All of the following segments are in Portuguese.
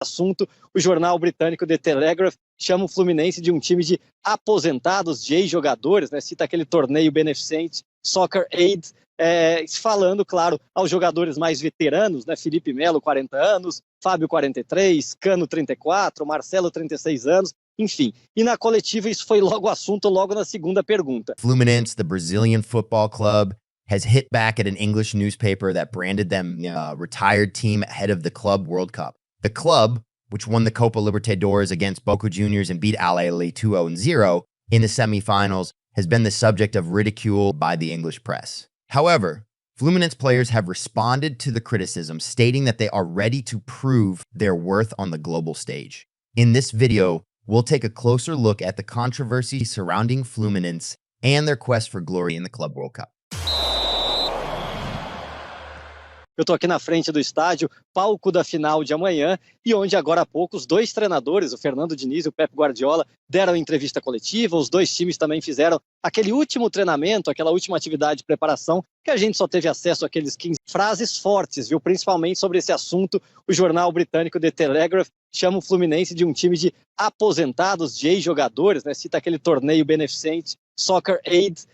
assunto, o jornal britânico The Telegraph chama o Fluminense de um time de aposentados, de ex-jogadores, né? Cita aquele torneio beneficente, Soccer Aid, falando, claro, aos jogadores mais veteranos, né? Felipe Melo, 40 anos, Fábio, 43, Cano, 34, Marcelo, 36 anos, enfim. E na coletiva isso foi logo assunto, logo na segunda pergunta. Fluminense, the Brazilian football club, has hit back at an English newspaper that branded them a retired team ahead of the Club World Cup. The club, which won the Copa Libertadores against Boca Juniors and beat Al Ahly 2-0 in the semifinals, has been the subject of ridicule by the English press. However, Fluminense players have responded to the criticism, stating that they are ready to prove their worth on the global stage. In this video, we'll take a closer look at the controversy surrounding Fluminense and their quest for glory in the Club World Cup. Eu estou aqui na frente do estádio, palco da final de amanhã, e onde agora há pouco os dois treinadores, o Fernando Diniz e o Pep Guardiola, deram entrevista coletiva. Os dois times também fizeram aquele último treinamento, aquela última atividade de preparação, que a gente só teve acesso àqueles 15 frases fortes, viu? Principalmente sobre esse assunto, o jornal britânico The Telegraph chama o Fluminense de um time de aposentados, de ex-jogadores, né? Cita aquele torneio beneficente, Soccer Aid,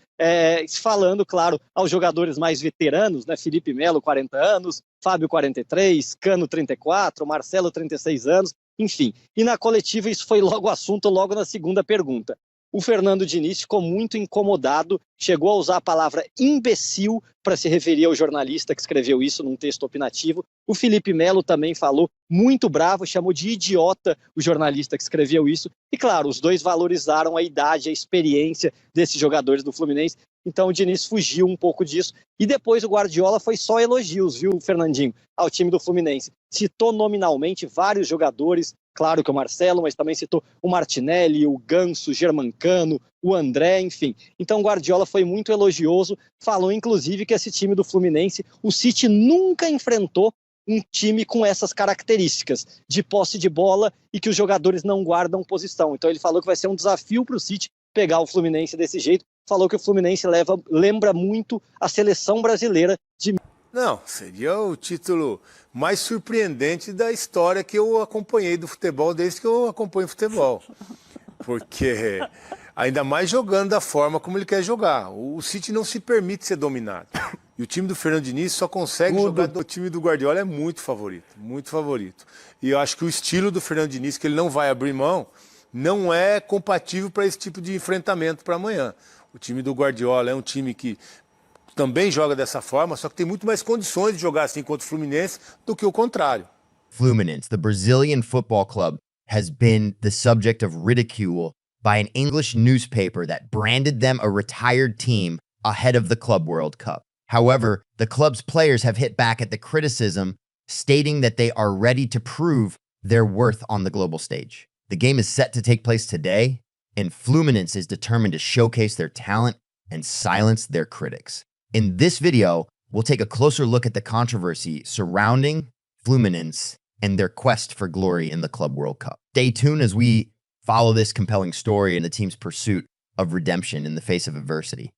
falando, claro, aos jogadores mais veteranos, né? Felipe Melo, 40 anos, Fábio, 43, Cano, 34, Marcelo, 36 anos, enfim. E na coletiva isso foi logo assunto, logo na segunda pergunta. O Fernando Diniz ficou muito incomodado, chegou a usar a palavra imbecil para se referir ao jornalista que escreveu isso num texto opinativo. O Felipe Melo também falou muito bravo, chamou de idiota o jornalista que escreveu isso. E claro, os dois valorizaram a idade, a experiência desses jogadores do Fluminense. Então o Diniz fugiu um pouco disso. E depois o Guardiola foi só elogios, viu, Fernandinho, ao time do Fluminense. Citou nominalmente vários jogadores, claro que o Marcelo, mas também citou o Martinelli, o Ganso, o Germancano, o André, enfim. Então o Guardiola foi muito elogioso, falou inclusive que esse time do Fluminense, o City nunca enfrentou um time com essas características de posse de bola e que os jogadores não guardam posição. Então ele falou que vai ser um desafio para o City pegar o Fluminense desse jeito. Falou que o Fluminense lembra muito a seleção brasileira de... Não, seria o título mais surpreendente da história que eu acompanhei do futebol desde que eu acompanho futebol. Porque ainda mais jogando da forma como ele quer jogar. O City não se permite ser dominado. E o time do Fernando Diniz só consegue jogar... O time do Guardiola é muito favorito, muito favorito. E eu acho que o estilo do Fernando Diniz, que ele não vai abrir mão, não é compatível para esse tipo de enfrentamento para amanhã. O time do Guardiola é um time que também joga dessa forma, só que tem muito mais condições de jogar assim contra o Fluminense do que o contrário. Fluminense, the Brazilian football club, has been the subject of ridicule by an English newspaper that branded them a retired team ahead of the Club World Cup. However, the club's players have hit back at the criticism, stating that they are ready to prove their worth on the global stage. The game is set to take place today, and Fluminense is determined to showcase their talent and silence their critics. In this video, we'll take a closer look at the controversy surrounding Fluminense and their quest for glory in the Club World Cup. Stay tuned as we follow this compelling story and the team's pursuit of redemption in the face of adversity.